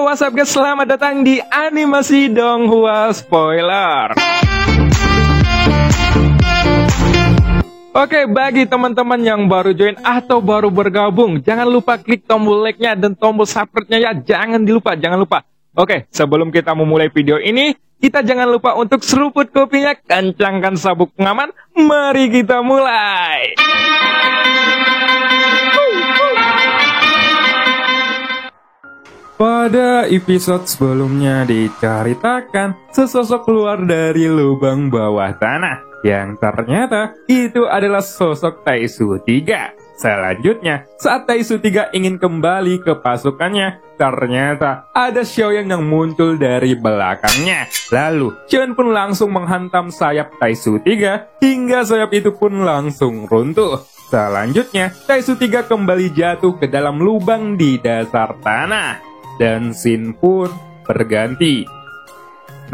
what's up guys, selamat datang di Animasi Donghua Spoiler. Oke, bagi teman-teman yang baru join atau baru bergabung, jangan lupa klik tombol like-nya dan tombol subscribe-nya ya, jangan lupa. Oke, sebelum kita memulai video ini, kita jangan lupa untuk seruput kopinya, kencangkan sabuk pengaman, mari kita mulai. Pada episode sebelumnya diceritakan sesosok keluar dari lubang bawah tanah yang ternyata itu adalah sosok Taisu 3. Selanjutnya, saat Taisu 3 ingin kembali ke pasukannya, ternyata ada Xiaoyan yang muncul dari belakangnya. Lalu, Xiaoyan pun langsung menghantam sayap Taisu 3 hingga sayap itu pun langsung runtuh. Selanjutnya, Taisu 3 kembali jatuh ke dalam lubang di dasar tanah. Dan scene pun berganti.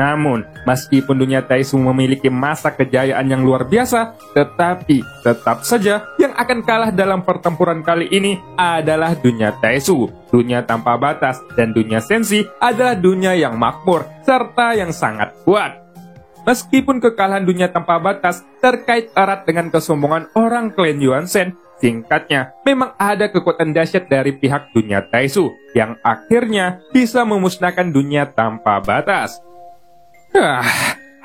Namun, meskipun dunia Taisu memiliki masa kejayaan yang luar biasa, tetapi tetap saja yang akan kalah dalam pertempuran kali ini adalah dunia Taisu. Dunia tanpa batas dan dunia Senshi adalah dunia yang makmur serta yang sangat kuat. Meskipun kekalahan dunia tanpa batas terkait erat dengan kesombongan orang klan Yuanzhen, singkatnya, memang ada kekuatan dahsyat dari pihak dunia Taisu yang akhirnya bisa memusnahkan dunia tanpa batas.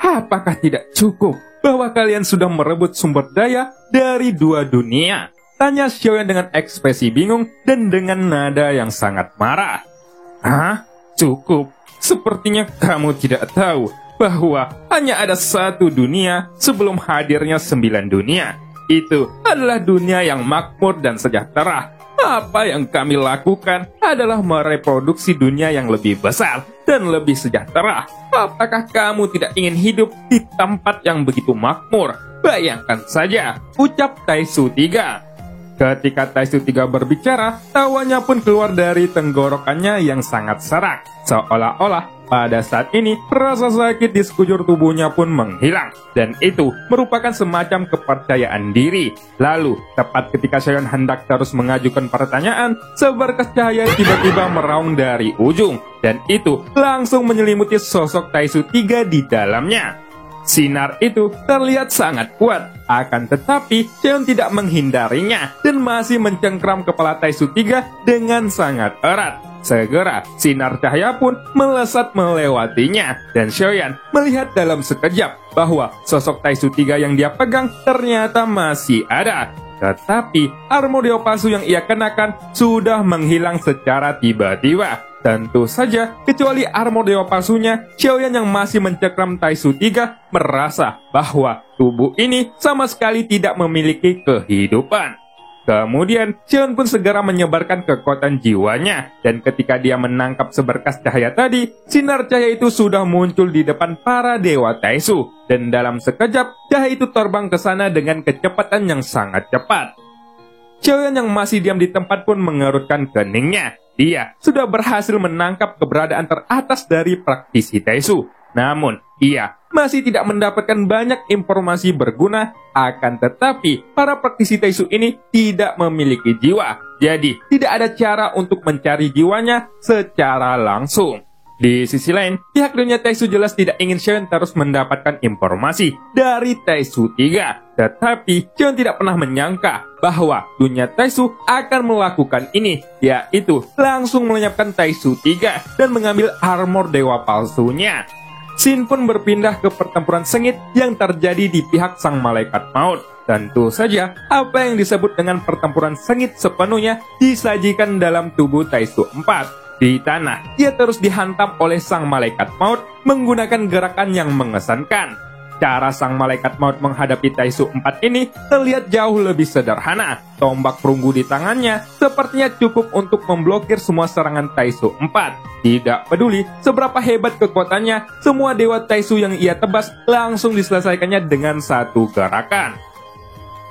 Apakah tidak cukup bahwa kalian sudah merebut sumber daya dari dua dunia? Tanya Xiaoyan dengan ekspresi bingung dan dengan nada yang sangat marah. Cukup. Sepertinya kamu tidak tahu bahwa hanya ada satu dunia sebelum hadirnya 9 dunia. Itu adalah dunia yang makmur dan sejahtera. Apa yang kami lakukan adalah mereproduksi dunia yang lebih besar dan lebih sejahtera. Apakah kamu tidak ingin hidup di tempat yang begitu makmur? Bayangkan saja, ucap Taisu 3. Ketika Taisu 3 berbicara, tawanya pun keluar dari tenggorokannya yang sangat serak. Seolah-olah pada saat ini, rasa sakit di sekujur tubuhnya pun menghilang. Dan itu merupakan semacam kepercayaan diri. Lalu, tepat ketika Xiaoyan hendak terus mengajukan pertanyaan, seberkas cahaya tiba-tiba meraung dari ujung. Dan itu langsung menyelimuti sosok Taisu 3 di dalamnya. Sinar itu terlihat sangat kuat. Akan tetapi, Xiaoyan tidak menghindarinya dan masih mencengkram kepala Taisu 3 dengan sangat erat. Segera, sinar cahaya pun melesat melewatinya, dan Xiaoyan melihat dalam sekejap bahwa sosok Taisu 3 yang dia pegang ternyata masih ada. Tetapi, armor dewa palsu yang ia kenakan sudah menghilang secara tiba-tiba. Tentu saja, kecuali armor dewa palsunya, Xiaoyan yang masih mencengkram Taisu 3 merasa bahwa tubuh ini sama sekali tidak memiliki kehidupan. Kemudian, Xiaoyan pun segera menyebarkan kekuatan jiwanya, dan ketika dia menangkap seberkas cahaya tadi, sinar cahaya itu sudah muncul di depan para dewa Taisu, dan dalam sekejap, cahaya itu terbang ke sana dengan kecepatan yang sangat cepat. Xiaoyan yang masih diam di tempat pun mengerutkan keningnya. Dia sudah berhasil menangkap keberadaan teratas dari praktisi Taisu. Namun, ia masih tidak mendapatkan banyak informasi berguna, akan tetapi para praktisi Taisu ini tidak memiliki jiwa. Jadi, tidak ada cara untuk mencari jiwanya secara langsung. Di sisi lain, pihak dunia Taisu jelas tidak ingin Xiaoyan terus mendapatkan informasi dari Taisu 3. Tetapi, Xiaoyan tidak pernah menyangka bahwa dunia Taisu akan melakukan ini, yaitu langsung melenyapkan Taisu 3 dan mengambil armor dewa palsunya. Scene pun berpindah ke pertempuran sengit yang terjadi di pihak sang malaikat maut. Tentu saja, apa yang disebut dengan pertempuran sengit sepenuhnya disajikan dalam tubuh Taisu 4. Di tanah, ia terus dihantam oleh sang malaikat maut menggunakan gerakan yang mengesankan. Cara sang malaikat maut menghadapi Taisu 4 ini terlihat jauh lebih sederhana. Tombak perunggu di tangannya sepertinya cukup untuk memblokir semua serangan Taisu 4. Tidak peduli seberapa hebat kekuatannya, semua dewa Taisu yang ia tebas langsung diselesaikannya dengan satu gerakan.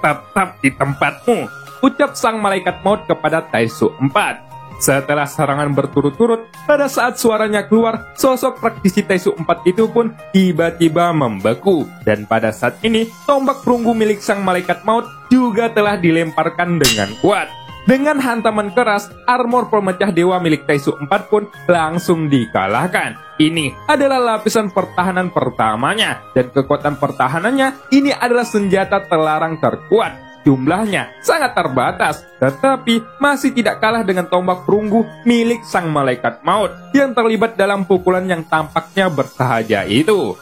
Tetap di tempatmu, ucap sang malaikat maut kepada Taisu 4. Setelah serangan berturut-turut, pada saat suaranya keluar, sosok praktisi Taisu 4 itu pun tiba-tiba membeku. Dan pada saat ini, tombak perunggu milik sang malaikat maut juga telah dilemparkan dengan kuat. Dengan hantaman keras, armor pemecah dewa milik Taisu 4 pun langsung dikalahkan. Ini adalah lapisan pertahanan pertamanya, dan kekuatan pertahanannya ini adalah senjata terlarang terkuat. Jumlahnya sangat terbatas, tetapi masih tidak kalah dengan tombak perunggu milik sang malaikat maut yang terlibat dalam pukulan yang tampaknya bersahaja itu.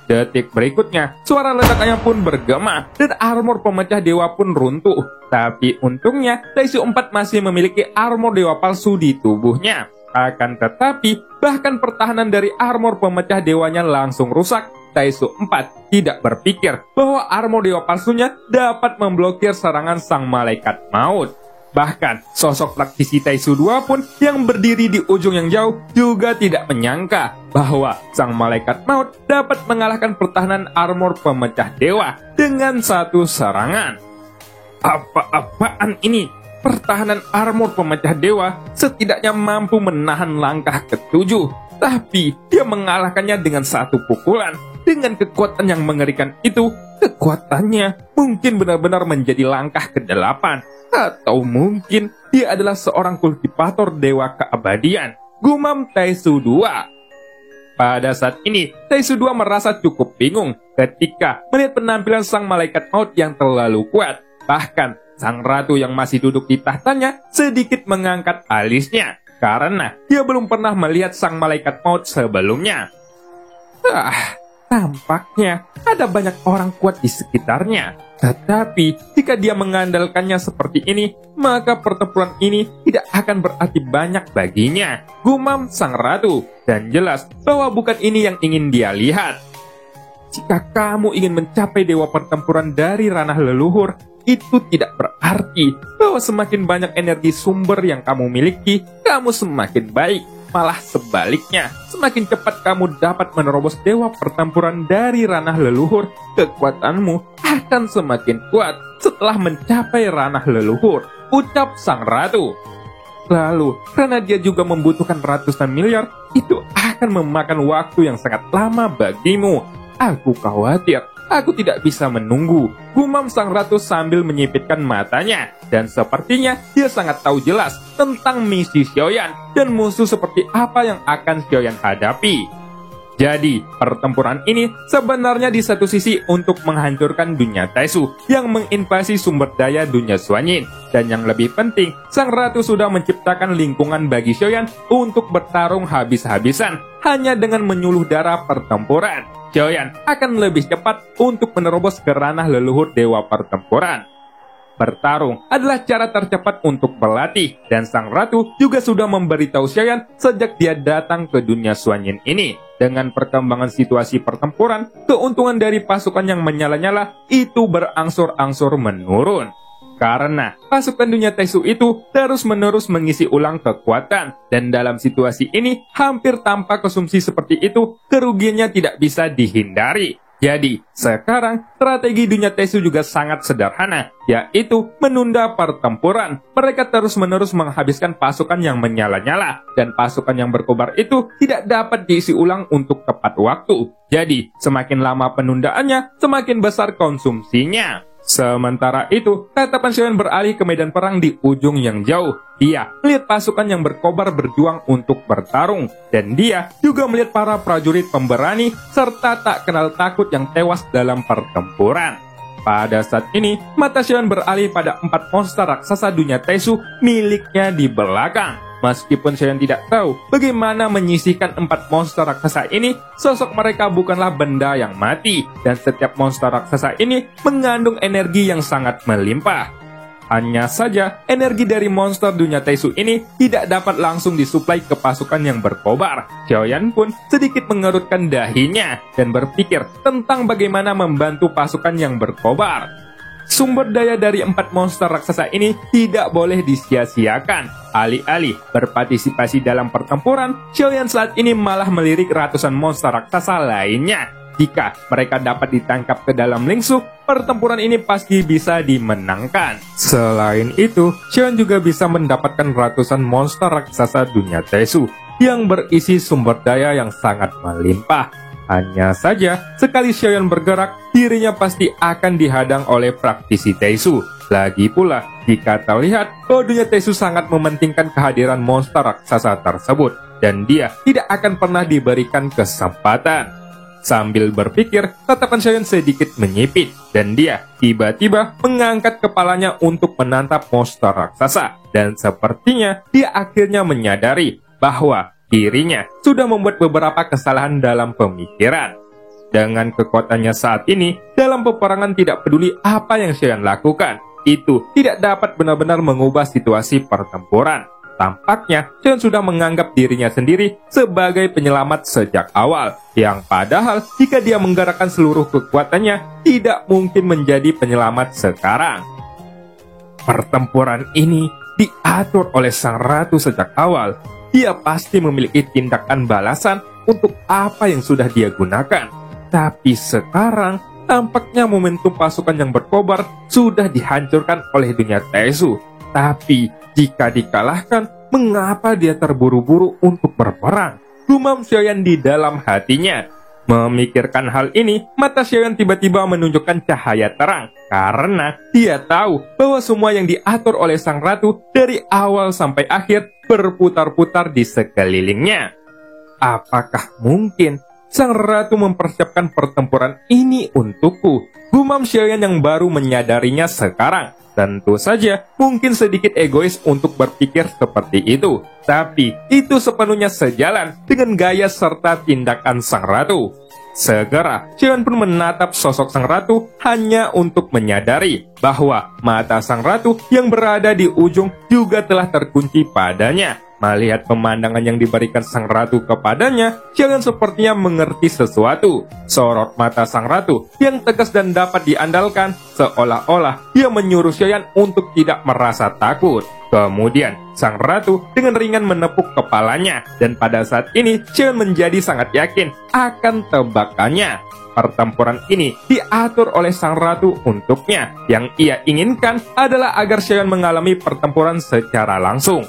Detik berikutnya, suara ledakannya pun bergema dan armor pemecah dewa pun runtuh. Tapi untungnya, Taisu 4 masih memiliki armor dewa palsu di tubuhnya. Akan tetapi, bahkan pertahanan dari armor pemecah dewanya langsung rusak. Taisu 4 tidak berpikir bahwa armor dewa palsunya dapat memblokir serangan sang malaikat maut. Bahkan, sosok praktisi Taisu 2 pun yang berdiri di ujung yang jauh juga tidak menyangka bahwa sang malaikat maut dapat mengalahkan pertahanan armor pemecah dewa dengan satu serangan. Apa-apaan ini? Pertahanan armor pemecah dewa setidaknya mampu menahan langkah ke-7, tapi dia mengalahkannya dengan satu pukulan. Dengan kekuatan yang mengerikan itu, kekuatannya mungkin benar-benar menjadi langkah ke-8. Atau mungkin dia adalah seorang kultivator dewa keabadian, gumam Taisu 2. Pada saat ini, Taisu 2 merasa cukup bingung ketika melihat penampilan sang malaikat maut yang terlalu kuat. Bahkan, sang ratu yang masih duduk di tahtanya sedikit mengangkat alisnya, karena dia belum pernah melihat sang malaikat maut sebelumnya. Tampaknya ada banyak orang kuat di sekitarnya. Tetapi, jika dia mengandalkannya seperti ini, maka pertempuran ini tidak akan berarti banyak baginya, gumam sang ratu. Dan jelas bahwa bukan ini yang ingin dia lihat. Jika kamu ingin mencapai dewa pertempuran dari ranah leluhur, itu tidak berarti bahwa semakin banyak energi sumber yang kamu miliki, kamu semakin baik. Malah sebaliknya, semakin cepat kamu dapat menerobos dewa pertempuran dari ranah leluhur, kekuatanmu akan semakin kuat setelah mencapai ranah leluhur, ucap sang ratu. Lalu, karena dia juga membutuhkan ratusan miliar, itu akan memakan waktu yang sangat lama bagimu. Aku khawatir, aku tidak bisa menunggu, gumam sang ratu sambil menyipitkan matanya. Dan sepertinya dia sangat tahu jelas tentang misi Xiaoyan dan musuh seperti apa yang akan Xiaoyan hadapi. Jadi, pertempuran ini sebenarnya di satu sisi untuk menghancurkan dunia Taisu yang menginvasi sumber daya dunia Xuanyin. Dan yang lebih penting, sang ratu sudah menciptakan lingkungan bagi Xiaoyan untuk bertarung habis-habisan hanya dengan menyuluh darah pertempuran. Xiaoyan akan lebih cepat untuk menerobos ke ranah leluhur dewa pertempuran. Bertarung adalah cara tercepat untuk berlatih, dan sang ratu juga sudah memberitahu Xiaoyan sejak dia datang ke dunia Xuanyin ini. Dengan perkembangan situasi pertempuran, keuntungan dari pasukan yang menyala-nyala itu berangsur-angsur menurun. Karena pasukan dunia Taisu itu terus-menerus mengisi ulang kekuatan, dan dalam situasi ini hampir tanpa konsumsi seperti itu, kerugiannya tidak bisa dihindari. Jadi, sekarang strategi dunia Taisu juga sangat sederhana, yaitu menunda pertempuran. Mereka terus-menerus menghabiskan pasukan yang menyala-nyala, dan pasukan yang berkobar itu tidak dapat diisi ulang untuk tepat waktu. Jadi, semakin lama penundaannya, semakin besar konsumsinya. Sementara itu, tatapan Xiaoyan beralih ke medan perang di ujung yang jauh. Dia melihat pasukan yang berkobar berjuang untuk bertarung, dan dia juga melihat para prajurit pemberani serta tak kenal takut yang tewas dalam pertempuran. Pada saat ini, mata Xiaoyan beralih pada 4 monster raksasa dunia Taisu miliknya di belakang. Meskipun Xiaoyan tidak tahu bagaimana menyisihkan 4 monster raksasa ini, sosok mereka bukanlah benda yang mati, dan setiap monster raksasa ini mengandung energi yang sangat melimpah. Hanya saja, energi dari monster dunia Taisu ini tidak dapat langsung disuplai ke pasukan yang berkobar. Xiaoyan pun sedikit mengerutkan dahinya dan berpikir tentang bagaimana membantu pasukan yang berkobar. Sumber daya dari 4 monster raksasa ini tidak boleh disia-siakan. Alih-alih berpartisipasi dalam pertempuran, Xiaoyan saat ini malah melirik ratusan monster raksasa lainnya. Jika mereka dapat ditangkap ke dalam lingsuh, pertempuran ini pasti bisa dimenangkan. Selain itu, Xiaoyan juga bisa mendapatkan ratusan monster raksasa dunia Taisu yang berisi sumber daya yang sangat melimpah. Hanya saja, sekali Xiaoyan bergerak, dirinya pasti akan dihadang oleh praktisi Taisu. Lagi pula, jika terlihat bahwa dunia Taisu sangat mementingkan kehadiran monster raksasa tersebut, dan dia tidak akan pernah diberikan kesempatan. Sambil berpikir, tatapan Xiaoyan sedikit menyipit, dan dia tiba-tiba mengangkat kepalanya untuk menatap monster raksasa. Dan sepertinya dia akhirnya menyadari bahwa dirinya sudah membuat beberapa kesalahan dalam pemikiran. Dengan kekuatannya saat ini, dalam peperangan tidak peduli apa yang Xiaoyan lakukan, itu tidak dapat benar-benar mengubah situasi pertempuran. Tampaknya, Xiaoyan sudah menganggap dirinya sendiri sebagai penyelamat sejak awal, yang padahal jika dia menggerakkan seluruh kekuatannya, tidak mungkin menjadi penyelamat sekarang. Pertempuran ini diatur oleh sang ratu sejak awal. Dia pasti memiliki tindakan balasan untuk apa yang sudah dia gunakan. Tapi sekarang, tampaknya momentum pasukan yang berkobar sudah dihancurkan oleh dunia Taisu. Tapi, jika dikalahkan, mengapa dia terburu-buru untuk berperang? Gumam Xiaoyan di dalam hatinya. Memikirkan hal ini, mata Xiaoyan tiba-tiba menunjukkan cahaya terang. Karena dia tahu bahwa semua yang diatur oleh sang ratu dari awal sampai akhir berputar-putar di sekelilingnya. Apakah mungkin sang ratu mempersiapkan pertempuran ini untukku? Gumam Xiaoyan yang baru menyadarinya sekarang. Tentu saja mungkin sedikit egois untuk berpikir seperti itu. Tapi itu sepenuhnya sejalan dengan gaya serta tindakan sang ratu. Segera, Xiaoyan pun menatap sosok sang ratu hanya untuk menyadari bahwa mata sang ratu yang berada di ujung juga telah terkunci padanya. Melihat pemandangan yang diberikan sang ratu kepadanya, Xiaoyan sepertinya mengerti sesuatu. Sorot mata sang ratu yang tegas dan dapat diandalkan, seolah-olah dia menyuruh Xiaoyan untuk tidak merasa takut. Kemudian, sang ratu dengan ringan menepuk kepalanya, dan pada saat ini Xiaoyan menjadi sangat yakin akan tebakannya. Pertempuran ini diatur oleh sang ratu untuknya. Yang ia inginkan adalah agar Xiaoyan mengalami pertempuran secara langsung.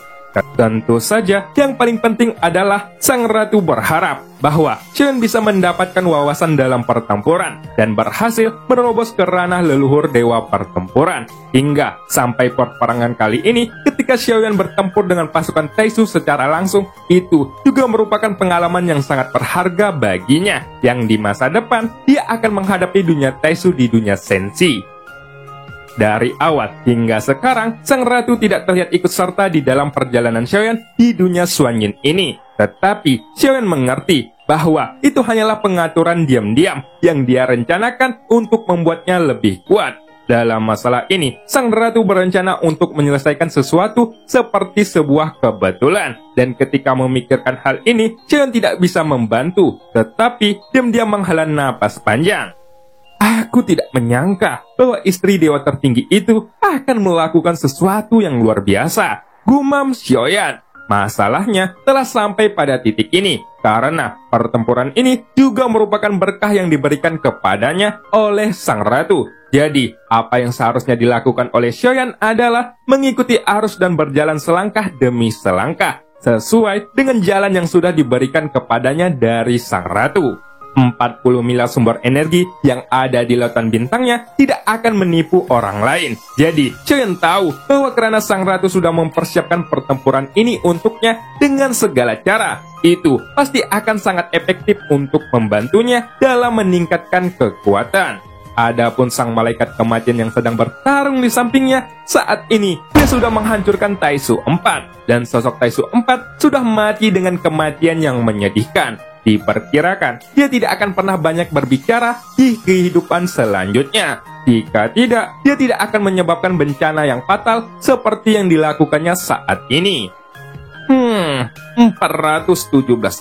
Tentu saja, yang paling penting adalah sang ratu berharap bahwa Xiaoyan bisa mendapatkan wawasan dalam pertempuran dan berhasil menerobos ke ranah leluhur dewa pertempuran. Hingga sampai peperangan kali ini, ketika Xiaoyan bertempur dengan pasukan Taisu secara langsung, itu juga merupakan pengalaman yang sangat berharga baginya, yang di masa depan dia akan menghadapi dunia Taisu di dunia Senshi. Dari awal hingga sekarang, sang ratu tidak terlihat ikut serta di dalam perjalanan Xiaoyan di dunia Xuanyin ini. Tetapi, Xiaoyan mengerti bahwa itu hanyalah pengaturan diam-diam yang dia rencanakan untuk membuatnya lebih kuat. Dalam masalah ini, sang ratu berencana untuk menyelesaikan sesuatu seperti sebuah kebetulan. Dan ketika memikirkan hal ini, Xiaoyan tidak bisa membantu, tetapi diam-diam menghela napas panjang. Aku tidak menyangka bahwa istri dewa tertinggi itu akan melakukan sesuatu yang luar biasa. Gumam Xiaoyan. Masalahnya telah sampai pada titik ini, karena pertempuran ini juga merupakan berkah yang diberikan kepadanya oleh sang ratu. Jadi, apa yang seharusnya dilakukan oleh Xiaoyan adalah mengikuti arus dan berjalan selangkah demi selangkah, sesuai dengan jalan yang sudah diberikan kepadanya dari sang ratu. 40 miliar sumber energi yang ada di lautan bintangnya tidak akan menipu orang lain. Jadi, Xiaoyan tahu bahwa karena sang ratu sudah mempersiapkan pertempuran ini untuknya dengan segala cara, itu pasti akan sangat efektif untuk membantunya dalam meningkatkan kekuatan. Adapun sang malaikat kematian yang sedang bertarung di sampingnya, saat ini dia sudah menghancurkan Taisu 4, dan sosok Taisu 4 sudah mati dengan kematian yang menyedihkan. Diperkirakan, dia tidak akan pernah banyak berbicara di kehidupan selanjutnya. Jika tidak, dia tidak akan menyebabkan bencana yang fatal seperti yang dilakukannya saat ini. 417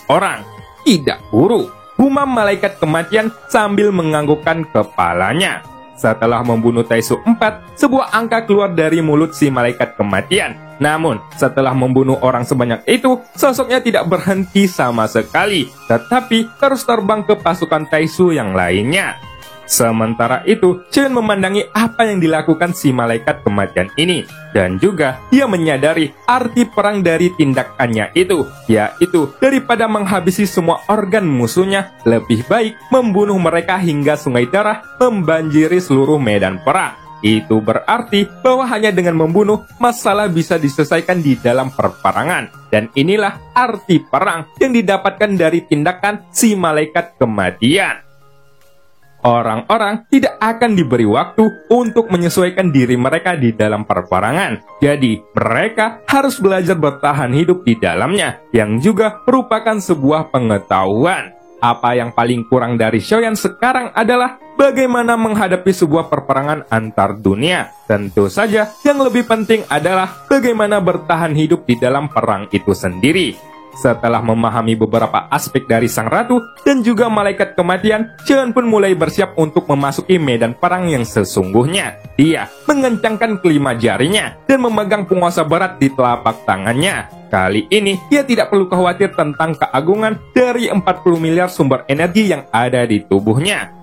orang. Tidak buruk, gumam malaikat kematian sambil menganggukkan kepalanya. Setelah membunuh Taisu 4, sebuah angka keluar dari mulut si malaikat kematian. Namun, setelah membunuh orang sebanyak itu, sosoknya tidak berhenti sama sekali, tetapi terus terbang ke pasukan Taisu yang lainnya. Sementara itu, Xiaoyan memandangi apa yang dilakukan si malaikat kematian ini, dan juga dia menyadari arti perang dari tindakannya itu, yaitu daripada menghabisi semua organ musuhnya, lebih baik membunuh mereka hingga sungai darah membanjiri seluruh medan perang. Itu berarti bahwa hanya dengan membunuh, masalah bisa diselesaikan di dalam peperangan. Dan inilah arti perang yang didapatkan dari tindakan si malaikat kematian. Orang-orang tidak akan diberi waktu untuk menyesuaikan diri mereka di dalam peperangan. Jadi, mereka harus belajar bertahan hidup di dalamnya, yang juga merupakan sebuah pengetahuan. Apa yang paling kurang dari Shoyan sekarang adalah bagaimana menghadapi sebuah perperangan antar dunia. Tentu saja, yang lebih penting adalah bagaimana bertahan hidup di dalam perang itu sendiri. Setelah memahami beberapa aspek dari sang ratu dan juga malaikat kematian, Shoyan pun mulai bersiap untuk memasuki medan perang yang sesungguhnya. Dia mengencangkan kelima jarinya dan memegang penguasa berat di telapak tangannya. Kali ini, dia tidak perlu khawatir tentang keagungan dari 40 miliar sumber energi yang ada di tubuhnya.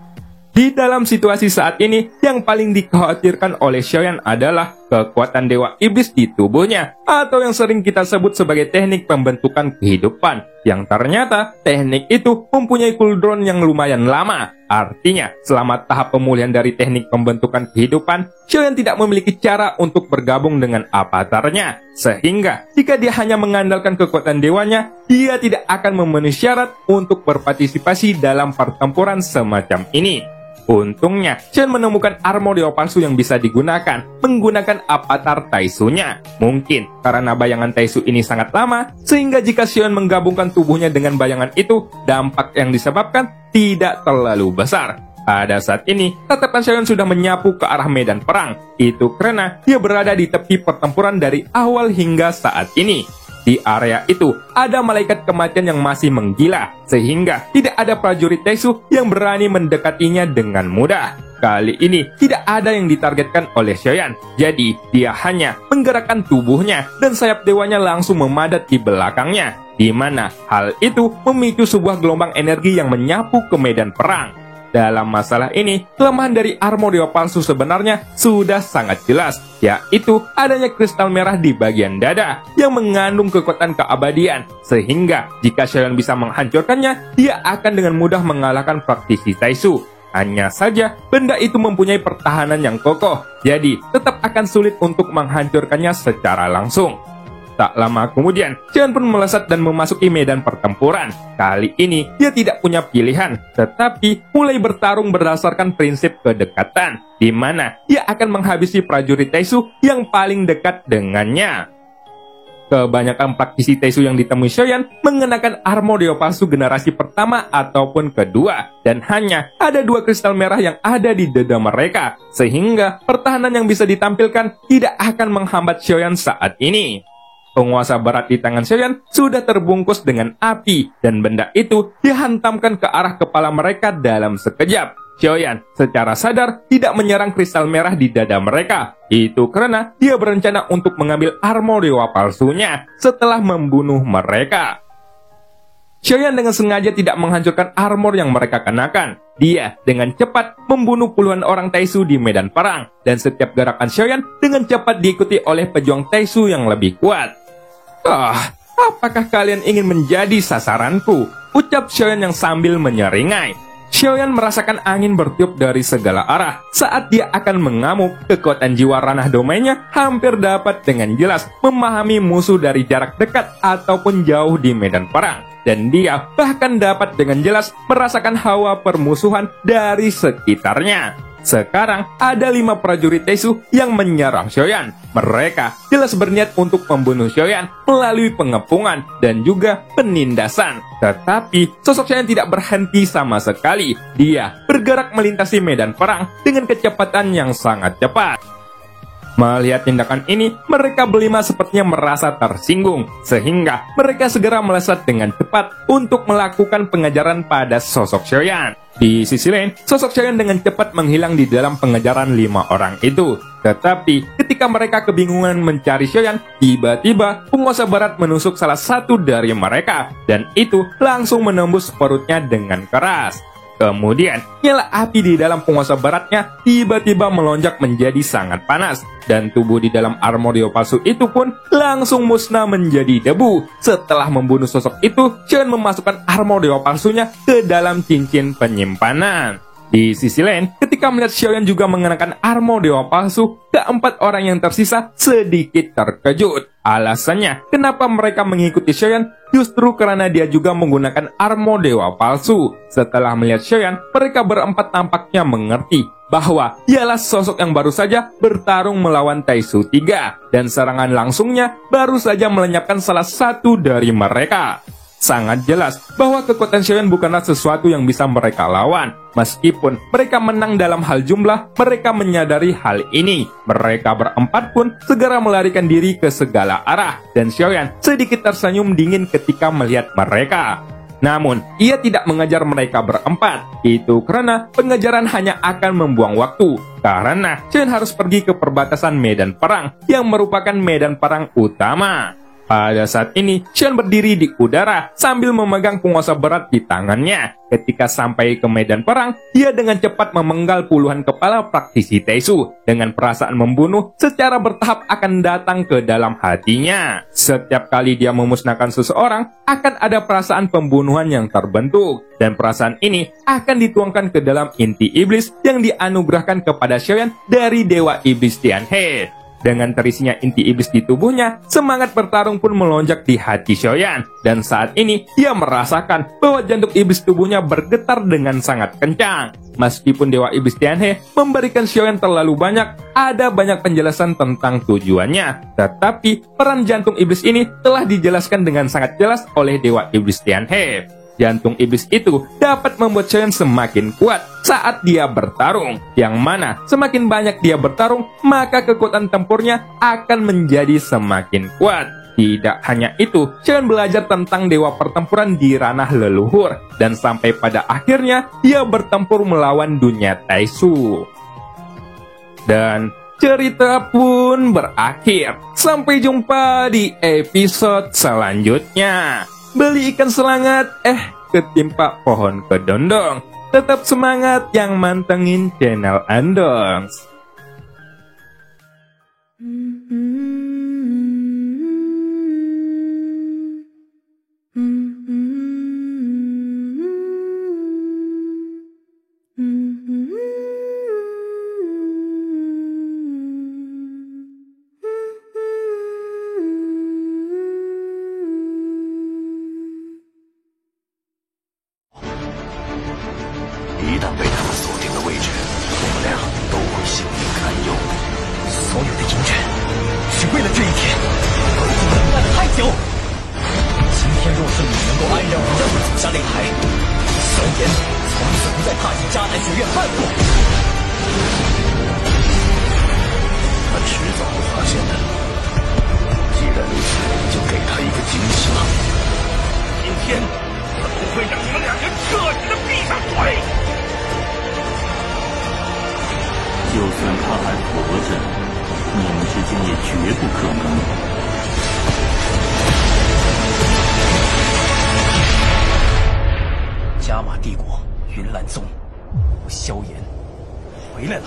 Di dalam situasi saat ini, yang paling dikhawatirkan oleh Shoyan adalah kekuatan dewa iblis di tubuhnya, atau yang sering kita sebut sebagai teknik pembentukan kehidupan, yang ternyata teknik itu mempunyai cooldown yang lumayan lama. Artinya, selama tahap pemulihan dari teknik pembentukan kehidupan, Shoyan tidak memiliki cara untuk bergabung dengan avatarnya, sehingga jika dia hanya mengandalkan kekuatan dewanya, dia tidak akan memenuhi syarat untuk berpartisipasi dalam pertempuran semacam ini. Untungnya, Shoyan menemukan armor dewa palsu yang bisa digunakan menggunakan avatar Taisu-nya. Mungkin karena bayangan Taisu ini sangat lama, sehingga jika Shoyan menggabungkan tubuhnya dengan bayangan itu, dampak yang disebabkan tidak terlalu besar. Pada saat ini, tatapan Shoyan sudah menyapu ke arah medan perang. Itu karena dia berada di tepi pertempuran dari awal hingga saat ini. Di area itu, ada malaikat kematian yang masih menggila, sehingga tidak ada prajurit Taisu yang berani mendekatinya dengan mudah. Kali ini, tidak ada yang ditargetkan oleh Shoyan, jadi dia hanya menggerakkan tubuhnya dan sayap dewanya langsung memadat di belakangnya, di mana hal itu memicu sebuah gelombang energi yang menyapu ke medan perang. Dalam masalah ini, kelemahan dari armor dewa palsu sebenarnya sudah sangat jelas, yaitu adanya kristal merah di bagian dada yang mengandung kekuatan keabadian, sehingga jika Shoyan bisa menghancurkannya, dia akan dengan mudah mengalahkan praktisi Taisu. Hanya saja, benda itu mempunyai pertahanan yang kokoh, jadi tetap akan sulit untuk menghancurkannya secara langsung. Tak lama kemudian, Shoyan pun melesat dan memasuki medan pertempuran. Kali ini, dia tidak punya pilihan, tetapi mulai bertarung berdasarkan prinsip kedekatan, di mana dia akan menghabisi prajurit Taisu yang paling dekat dengannya. Kebanyakan praktisi Taisu yang ditemui Shoyan mengenakan armor dewa palsu generasi pertama ataupun kedua, dan hanya ada 2 kristal merah yang ada di dada mereka, sehingga pertahanan yang bisa ditampilkan tidak akan menghambat Shoyan saat ini. Penguasa barat di tangan Shoyan sudah terbungkus dengan api, dan benda itu dihantamkan ke arah kepala mereka dalam sekejap. Shoyan secara sadar tidak menyerang kristal merah di dada mereka. Itu karena dia berencana untuk mengambil armor dewa palsunya setelah membunuh mereka. Shoyan dengan sengaja tidak menghancurkan armor yang mereka kenakan. Dia dengan cepat membunuh puluhan orang Taisu di medan perang, dan setiap gerakan Shoyan dengan cepat diikuti oleh pejuang Taisu yang lebih kuat. Apakah kalian ingin menjadi sasaranku? Ucap Shoyan yang sambil menyeringai. Shoyan merasakan angin bertiup dari segala arah. Saat dia akan mengamuk, kekuatan jiwa ranah domainnya hampir dapat dengan jelas memahami musuh dari jarak dekat ataupun jauh di medan perang. Dan dia bahkan dapat dengan jelas merasakan hawa permusuhan dari sekitarnya. Sekarang ada 5 prajurit Taisu yang menyerang Shoyan. Mereka jelas berniat untuk membunuh Shoyan melalui pengepungan dan juga penindasan. Tetapi sosok Shoyan tidak berhenti sama sekali. Dia bergerak melintasi medan perang dengan kecepatan yang sangat cepat. Melihat tindakan ini, mereka berlima sepertinya merasa tersinggung, sehingga mereka segera melesat dengan cepat untuk melakukan pengejaran pada sosok Shoyan. Di sisi lain, sosok Shoyan dengan cepat menghilang di dalam pengejaran 5 orang itu. Tetapi, ketika mereka kebingungan mencari Shoyan, tiba-tiba penguasa barat menusuk salah satu dari mereka, dan itu langsung menembus perutnya dengan keras. Kemudian, nyala api di dalam penguasa baratnya tiba-tiba melonjak menjadi sangat panas, dan tubuh di dalam armor dewa palsu itu pun langsung musnah menjadi debu. Setelah membunuh sosok itu, Shoyan memasukkan armor dewa palsunya ke dalam cincin penyimpanan. Di sisi lain, ketika melihat Xiaoyan juga mengenakan armor dewa palsu, keempat orang yang tersisa sedikit terkejut. Alasannya, kenapa mereka mengikuti Xiaoyan justru karena dia juga menggunakan armor dewa palsu. Setelah melihat Xiaoyan, mereka berempat tampaknya mengerti bahwa dialah sosok yang baru saja bertarung melawan Taisu 3, dan serangan langsungnya baru saja melenyapkan salah satu dari mereka. Sangat jelas bahwa kekuatan Xiaoyan bukanlah sesuatu yang bisa mereka lawan. Meskipun mereka menang dalam hal jumlah, mereka menyadari hal ini. Mereka berempat pun segera melarikan diri ke segala arah, dan Xiaoyan sedikit tersenyum dingin ketika melihat mereka. Namun, ia tidak mengejar mereka berempat. Itu karena pengejaran hanya akan membuang waktu. Karena Xiaoyan harus pergi ke perbatasan medan perang, yang merupakan medan perang utama. Pada saat ini, Xiaoyan berdiri di udara sambil memegang penguasa berat di tangannya. Ketika sampai ke medan perang, dia dengan cepat memenggal puluhan kepala praktisi Taisu. Dengan perasaan membunuh secara bertahap akan datang ke dalam hatinya. Setiap kali dia memusnahkan seseorang, akan ada perasaan pembunuhan yang terbentuk. Dan perasaan ini akan dituangkan ke dalam inti iblis yang dianugerahkan kepada Xiaoyan dari Dewa Iblis Tianhe. Dengan terisinya inti iblis di tubuhnya, semangat bertarung pun melonjak di hati Xiaoyan. Dan saat ini, dia merasakan bahwa jantung iblis tubuhnya bergetar dengan sangat kencang. Meskipun Dewa Iblis Tianhe memberikan Xiaoyan terlalu banyak, ada banyak penjelasan tentang tujuannya. Tetapi, peran jantung iblis ini telah dijelaskan dengan sangat jelas oleh Dewa Iblis Tianhe. Jantung iblis itu dapat membuat Xiaoyan semakin kuat saat dia bertarung. Yang mana semakin banyak dia bertarung, maka kekuatan tempurnya akan menjadi semakin kuat. Tidak hanya itu, Xiaoyan belajar tentang dewa pertempuran di ranah leluhur. Dan sampai pada akhirnya, dia bertempur melawan dunia Taisu. Dan cerita pun berakhir. Sampai jumpa di episode selanjutnya. Beli ikan selangat, ketimpa pohon kedondong. Tetap semangat yang mantengin channel Andongs.加玛帝国云岚宗，萧炎回来了。